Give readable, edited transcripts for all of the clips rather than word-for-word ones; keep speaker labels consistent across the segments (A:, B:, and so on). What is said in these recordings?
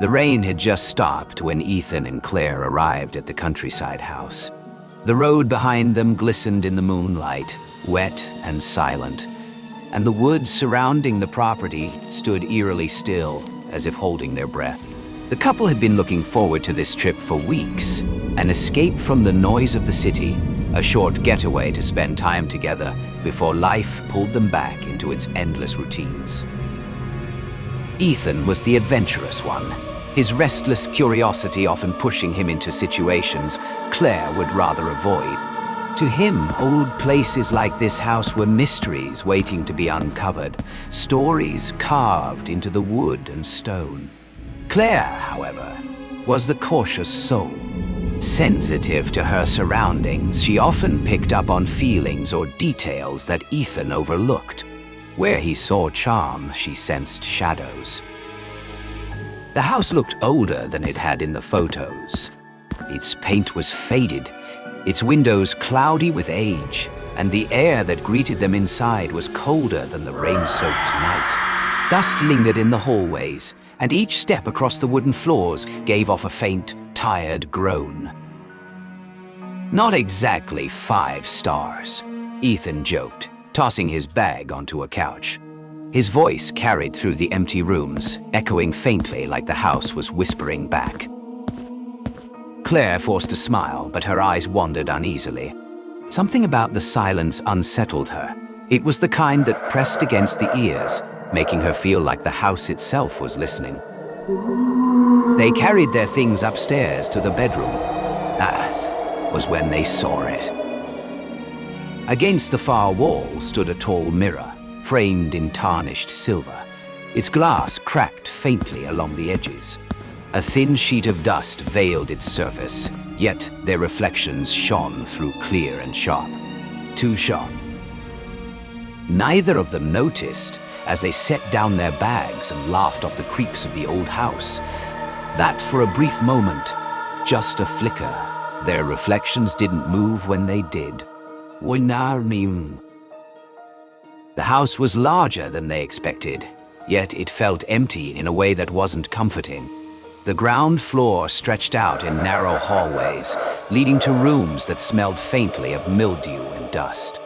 A: The rain had just stopped when Ethan and Claire arrived at the countryside house. The road behind them glistened in the moonlight, wet and silent, and the woods surrounding the property stood eerily still, as if holding their breath. The couple had been looking forward to this trip for weeks, an escape from the noise of the city, a short getaway to spend time together before life pulled them back into its endless routines. Ethan was the adventurous one, his restless curiosity often pushing him into situations Claire would rather avoid. To him, old places like this house were mysteries waiting to be uncovered, stories carved into the wood and stone. Claire, however, was the cautious soul. Sensitive to her surroundings, she often picked up on feelings or details that Ethan overlooked. Where he saw charm, she sensed shadows. The house looked older than it had in the photos. Its paint was faded, its windows cloudy with age, and the air that greeted them inside was colder than the rain-soaked night. Dust lingered in the hallways, and each step across the wooden floors gave off a faint, tired groan. "Not exactly 5 stars," Ethan joked, tossing his bag onto a couch. His voice carried through the empty rooms, echoing faintly like the house was whispering back. Claire forced a smile, but her eyes wandered uneasily. Something about the silence unsettled her. It was the kind that pressed against the ears, making her feel like the house itself was listening. They carried their things upstairs to the bedroom. That was when they saw it. Against the far wall stood a tall mirror, framed in tarnished silver. Its glass cracked faintly along the edges. A thin sheet of dust veiled its surface, yet their reflections shone through clear and sharp. Too sharp. Neither of them noticed as they set down their bags and laughed off the creaks of the old house. That for a brief moment, just a flicker, their reflections didn't move when they did. The house was larger than they expected, yet it felt empty in a way that wasn't comforting. The ground floor stretched out in narrow hallways, leading to rooms that smelled faintly of mildew and dust.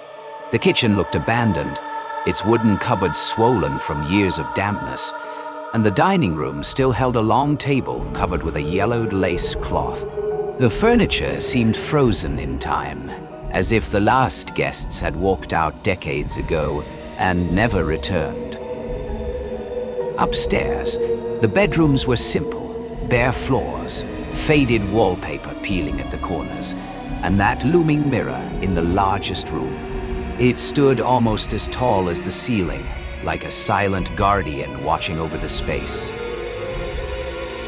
A: The kitchen looked abandoned, its wooden cupboards swollen from years of dampness, and the dining room still held a long table covered with a yellowed lace cloth. The furniture seemed frozen in time, as if the last guests had walked out decades ago and never returned. Upstairs, the bedrooms were simple, bare floors, faded wallpaper peeling at the corners, and that looming mirror in the largest room. It stood almost as tall as the ceiling, like a silent guardian watching over the space.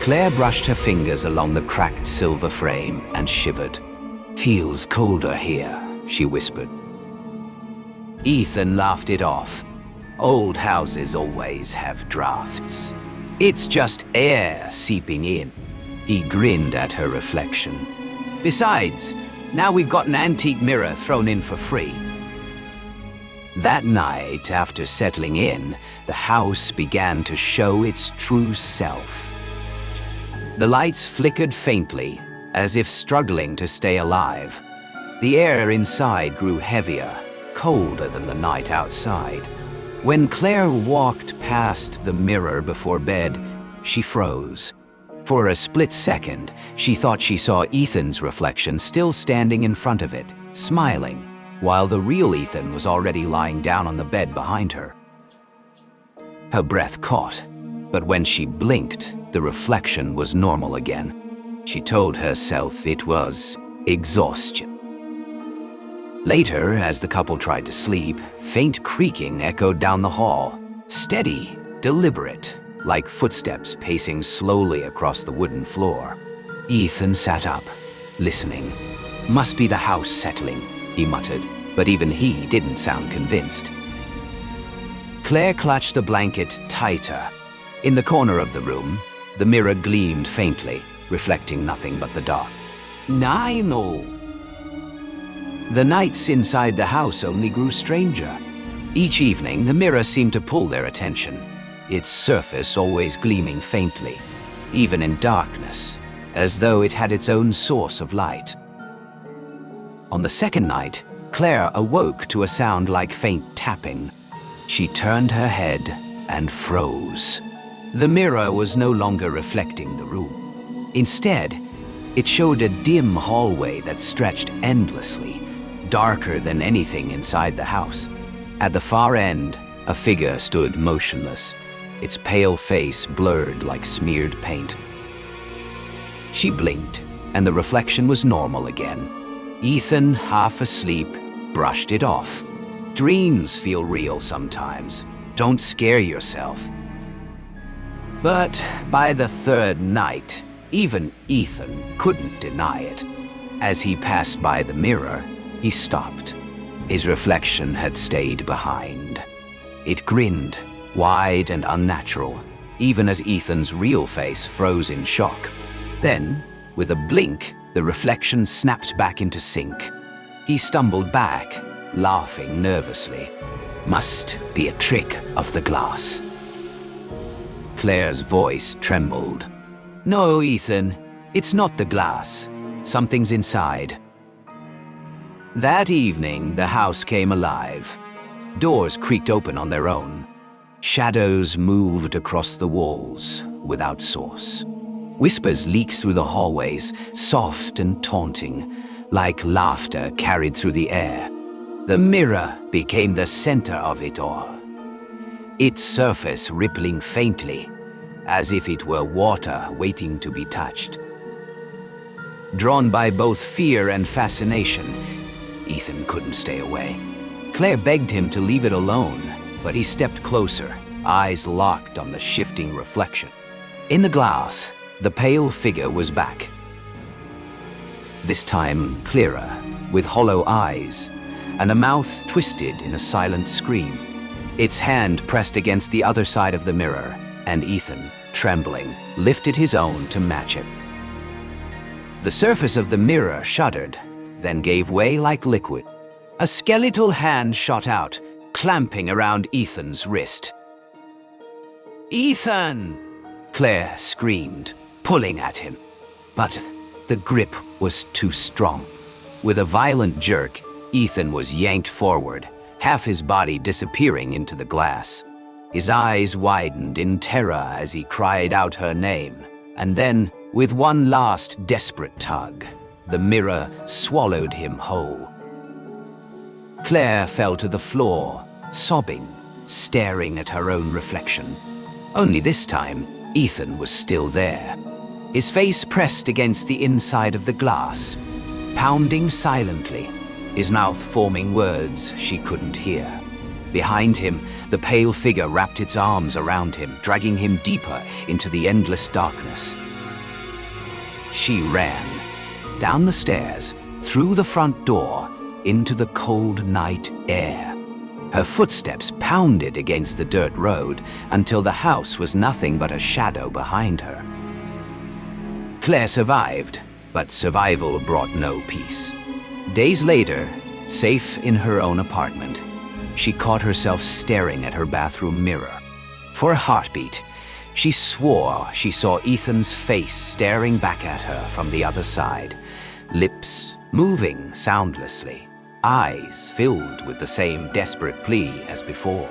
A: Claire brushed her fingers along the cracked silver frame and shivered. "Feels colder here," she whispered. Ethan laughed it off. Old houses always have drafts. It's just air seeping in. He grinned at her reflection. "Besides, now we've got an antique mirror thrown in for free." That night, after settling in, the house began to show its true self. The lights flickered faintly, as if struggling to stay alive. The air inside grew heavier, colder than the night outside. When Claire walked past the mirror before bed, she froze. For a split second, she thought she saw Ethan's reflection still standing in front of it, smiling, while the real Ethan was already lying down on the bed behind her. Her breath caught, but when she blinked, the reflection was normal again. She told herself it was exhaustion. Later, as the couple tried to sleep, faint creaking echoed down the hall. Steady, deliberate, like footsteps pacing slowly across the wooden floor. Ethan sat up, listening. "Must be the house settling," he muttered, but even he didn't sound convinced. Claire clutched the blanket tighter. In the corner of the room, the mirror gleamed faintly, reflecting nothing but the dark. "No." The nights inside the house only grew stranger. Each evening, the mirror seemed to pull their attention, its surface always gleaming faintly. even in darkness, as though it had its own source of light. On the second night, Claire awoke to a sound like faint tapping. She turned her head and froze. The mirror was no longer reflecting the room. Instead, it showed a dim hallway that stretched endlessly, darker than anything inside the house. At the far end, a figure stood motionless, its pale face blurred like smeared paint. She blinked, and the reflection was normal again. Ethan, half asleep, brushed it off. Dreams feel real sometimes. Don't scare yourself. But by the third night, even Ethan couldn't deny it. As he passed by the mirror, he stopped. His reflection had stayed behind. It grinned, wide and unnatural, even as Ethan's real face froze in shock. Then, with a blink, the reflection snapped back into sync. He stumbled back, laughing nervously. Must be a trick of the glass. Claire's voice trembled. No, Ethan, it's not the glass. Something's inside. That evening, the house came alive. Doors creaked open on their own. Shadows moved across the walls without source. Whispers leaked through the hallways, soft and taunting, like laughter carried through the air. The mirror became the center of it all, its surface rippling faintly, as if it were water waiting to be touched. Drawn by both fear and fascination, Ethan couldn't stay away. Claire begged him to leave it alone, but he stepped closer, eyes locked on the shifting reflection. In the glass, the pale figure was back. This time clearer, with hollow eyes, and a mouth twisted in a silent scream. Its hand pressed against the other side of the mirror, and Ethan, trembling, lifted his own to match it. The surface of the mirror shuddered, then gave way like liquid. A skeletal hand shot out, clamping around Ethan's wrist. "Ethan!" Claire screamed, pulling at him. But the grip was too strong. With a violent jerk, Ethan was yanked forward, half his body disappearing into the glass. His eyes widened in terror as he cried out her name, and then, with one last desperate tug, the mirror swallowed him whole. Claire fell to the floor, sobbing, staring at her own reflection. Only this time, Ethan was still there. His face pressed against the inside of the glass, pounding silently, his mouth forming words she couldn't hear. Behind him, the pale figure wrapped its arms around him, dragging him deeper into the endless darkness. She ran, down the stairs, through the front door, into the cold night air. Her footsteps pounded against the dirt road until the house was nothing but a shadow behind her. Claire survived, but survival brought no peace. Days later, safe in her own apartment, she caught herself staring at her bathroom mirror. For a heartbeat, she swore she saw Ethan's face staring back at her from the other side, lips moving soundlessly, eyes filled with the same desperate plea as before.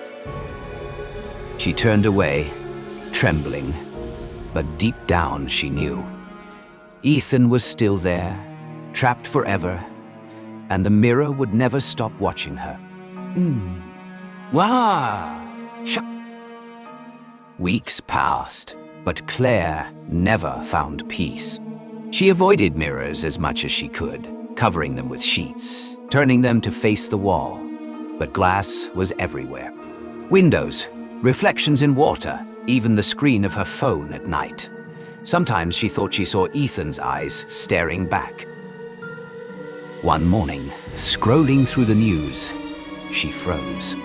A: She turned away, trembling, but deep down she knew. Ethan was still there, trapped forever, and the mirror would never stop watching her. Wow! Weeks passed, but Claire never found peace. She avoided mirrors as much as she could, covering them with sheets, turning them to face the wall. But glass was everywhere. Windows, reflections in water, even the screen of her phone at night. Sometimes she thought she saw Ethan's eyes staring back. One morning, scrolling through the news, she froze.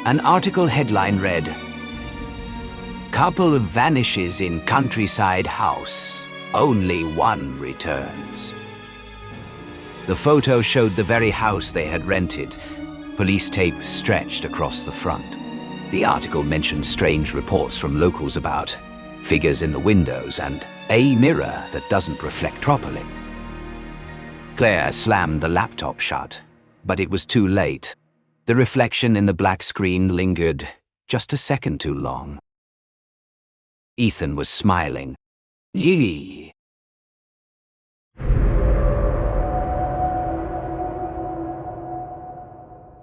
A: An article headline read, "Couple vanishes in countryside house. Only one returns." The photo showed the very house they had rented. Police tape stretched across the front. The article mentioned strange reports from locals about figures in the windows and A mirror that doesn't reflect properly. Claire slammed the laptop shut, but it was too late. The reflection in the black screen lingered just a second too long. Ethan was smiling. Yee.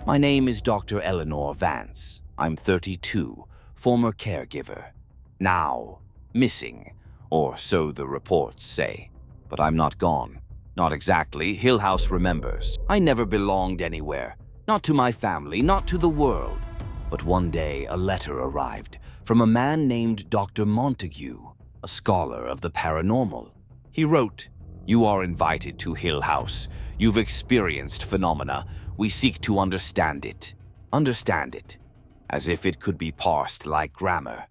B: My name is Dr. Eleanor Vance. I'm 32, former caregiver. Now, missing, or so the reports say. But I'm not gone. Not exactly. Hill House remembers. I never belonged anywhere. Not to my family, not to the world. But one day, a letter arrived from a man named Dr. Montague, a scholar of the paranormal. He wrote, "You are invited to Hill House. You've experienced phenomena. We seek to understand it. Understand it. As if it could be parsed like grammar.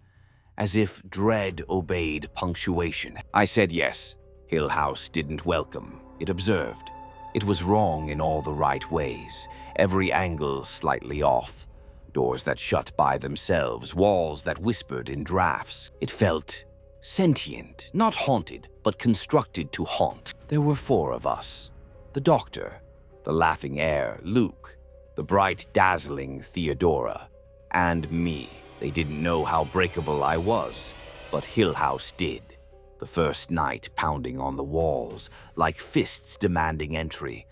B: As if dread obeyed punctuation." I said yes. Hill House didn't welcome. It observed. It was wrong in all the right ways. Every angle slightly off. Doors that shut by themselves. Walls that whispered in drafts. It felt sentient. Not haunted, but constructed to haunt. There were 4 of us. The doctor. The laughing heir, Luke. The bright, dazzling Theodora. And me. They didn't know how breakable I was, but Hill House did. The first night pounding on the walls, like fists demanding entry.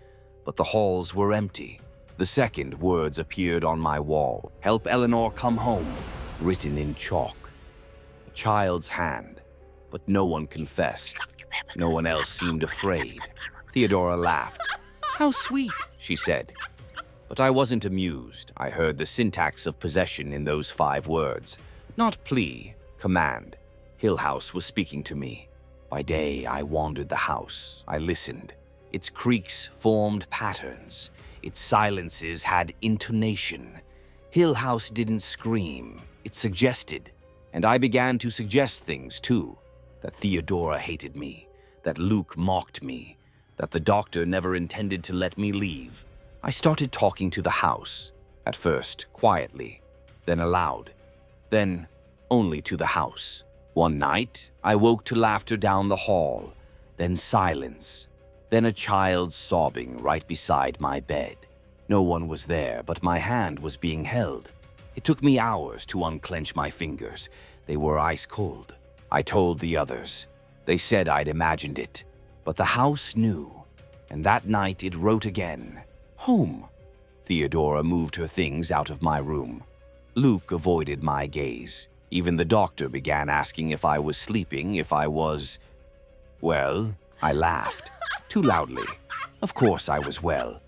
B: But the halls were empty. The second, words appeared on my wall. "Help Eleanor come home," written in chalk. A child's hand, but no one confessed. No one else seemed afraid. Theodora laughed. "How sweet," she said. But I wasn't amused. I heard the syntax of possession in those 5 words. Not plea, command. Hill House was speaking to me. By day, I wandered the house. I listened. Its creaks formed patterns. Its silences had intonation. Hill House didn't scream. It suggested. And I began to suggest things, too. That Theodora hated me. That Luke mocked me. That the doctor never intended to let me leave. I started talking to the house. At first, quietly. Then aloud. Then only to the house. One night, I woke to laughter down the hall. Then silence. Then a child sobbing right beside my bed. No one was there, but my hand was being held. It took me hours to unclench my fingers. They were ice cold. I told the others. They said I'd imagined it. But the house knew. And that night it wrote again. Home. Theodora moved her things out of my room. Luke avoided my gaze. Even the doctor began asking if I was sleeping, if I was... Well, I laughed. Too loudly. Of course I was well.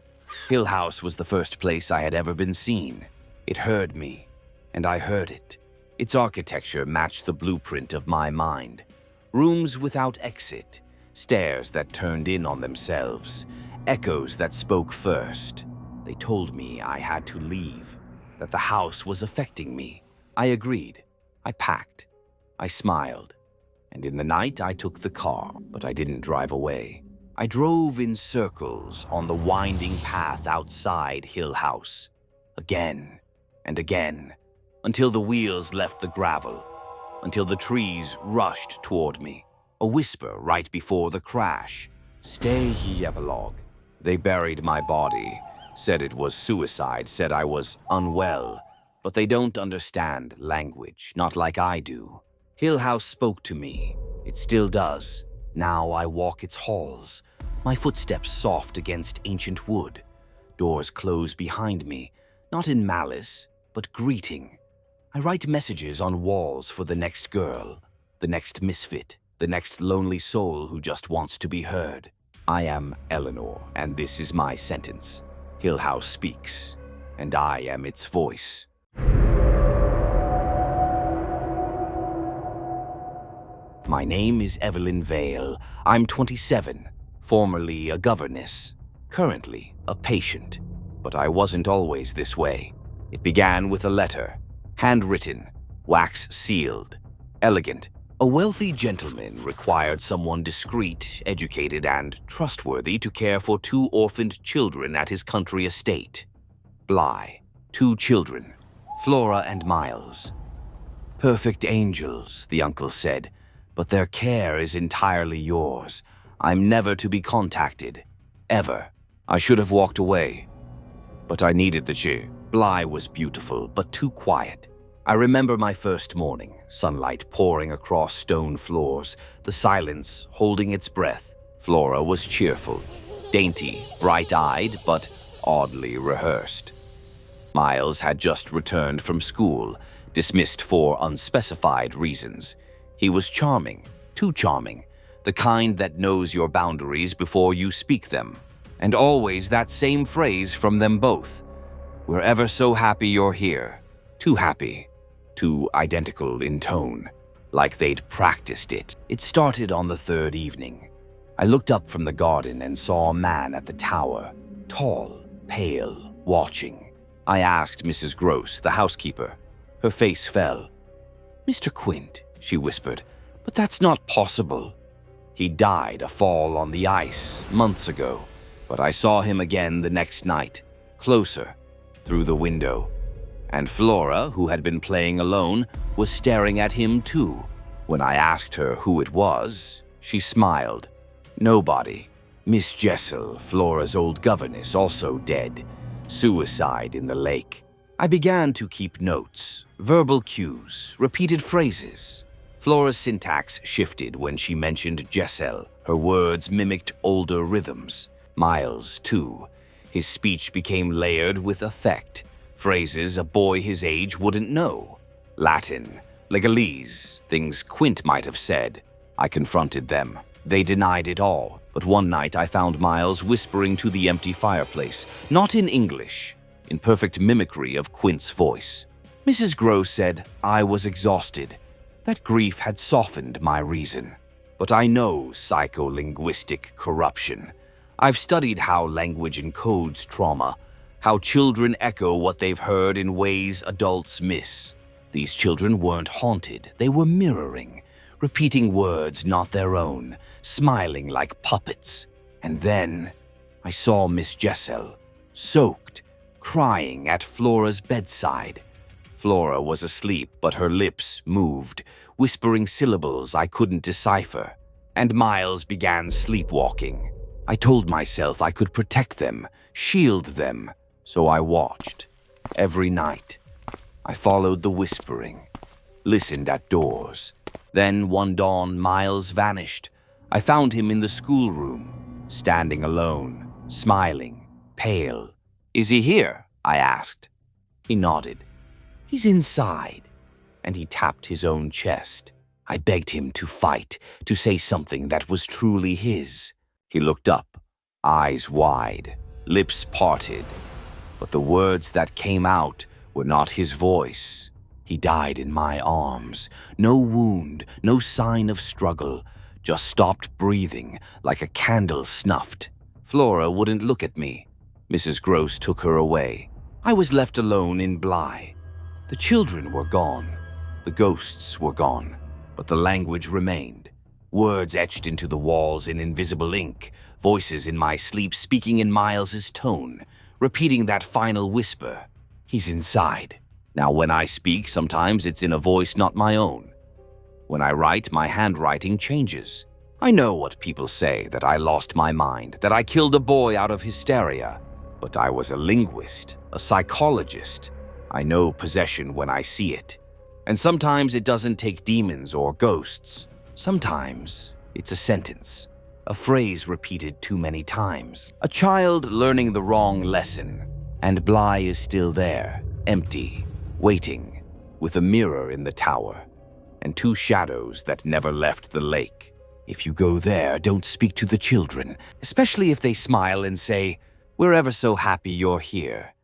B: Hill House was the first place I had ever been seen. It heard me, and I heard it. Its architecture matched the blueprint of my mind. Rooms without exit, stairs that turned in on themselves, echoes that spoke first. They told me I had to leave, that the house was affecting me. I agreed. I packed. I smiled. And in the night I took the car, but I didn't drive away. I drove in circles on the winding path outside Hill House. Again and again, until the wheels left the gravel, until the trees rushed toward me. A whisper right before the crash. Stay here, epilogue. They buried my body, said it was suicide, said I was unwell. But they don't understand language, not like I do. Hill House spoke to me. It still does. Now I walk its halls, my footsteps soft against ancient wood. Doors close behind me, not in malice, but greeting. I write messages on walls for the next girl, the next misfit, the next lonely soul who just wants to be heard. I am Eleanor, and this is my sentence. Hill House speaks, and I am its voice. My name is Evelyn Vale. I'm 27, formerly a governess, currently a patient. But I wasn't always this way. It began with a letter, handwritten, wax sealed, elegant. A wealthy gentleman required someone discreet, educated, and trustworthy to care for 2 orphaned children at his country estate. Bly, 2 children, Flora and Miles. Perfect angels, the uncle said. but their care is entirely yours. I'm never to be contacted. Ever. I should have walked away, but I needed the cheer. Bly was beautiful, but too quiet. I remember my first morning, sunlight pouring across stone floors, the silence holding its breath. Flora was cheerful, dainty, bright-eyed, but oddly rehearsed. Miles had just returned from school, dismissed for unspecified reasons. He was charming, too charming, the kind that knows your boundaries before you speak them. And always that same phrase from them both. We're ever so happy you're here. Too happy. Too identical in tone. Like they'd practiced it. It started on the third evening. I looked up from the garden and saw a man at the tower. Tall, pale, watching. I asked Mrs. Gross, the housekeeper. Her face fell. "Mr. Quint," she whispered, "but that's not possible. He died a fall on the ice months ago. But I saw him again the next night, closer, through the window. And Flora, who had been playing alone, was staring at him too. When I asked her who it was, she smiled. Nobody. Miss Jessel, Flora's old governess, also dead. Suicide in the lake. I began to keep notes, verbal cues, repeated phrases. Flora's syntax shifted when she mentioned Jessel. Her words mimicked older rhythms. Miles, too. His speech became layered with effect. Phrases a boy his age wouldn't know. Latin, legalese, things Quint might have said. I confronted them. They denied it all. But one night I found Miles whispering to the empty fireplace, not in English, in perfect mimicry of Quint's voice. Mrs. Gross said I was exhausted. That grief had softened my reason. But I know psycholinguistic corruption. I've studied how language encodes trauma, how children echo what they've heard in ways adults miss. These children weren't haunted, they were mirroring, repeating words not their own, smiling like puppets. And then I saw Miss Jessel, soaked, crying at Flora's bedside. Flora was asleep, but her lips moved, whispering syllables I couldn't decipher. And Miles began sleepwalking. I told myself I could protect them, shield them, so I watched. Every night, I followed the whispering, listened at doors. Then one dawn, Miles vanished. I found him in the schoolroom, standing alone, smiling, pale. "Is he here?" I asked. He nodded. "He's inside." And he tapped his own chest. I begged him to fight, to say something that was truly his. He looked up, eyes wide, lips parted. But the words that came out were not his voice. He died in my arms. No wound, no sign of struggle, just stopped breathing like a candle snuffed. Flora wouldn't look at me. Mrs. Gross took her away. I was left alone in Bly. The children were gone. The ghosts were gone. But the language remained. Words etched into the walls in invisible ink, voices in my sleep speaking in Miles's tone, repeating that final whisper. He's inside. Now when I speak, sometimes it's in a voice not my own. When I write, my handwriting changes. I know what people say, that I lost my mind, that I killed a boy out of hysteria. But I was a linguist, a psychologist. I know possession when I see it. And sometimes it doesn't take demons or ghosts. Sometimes it's a sentence, a phrase repeated too many times. A child learning the wrong lesson, and Bly is still there, empty, waiting, with a mirror in the tower, and two shadows that never left the lake. If you go there, don't speak to the children, especially if they smile and say, "We're ever so happy you're here."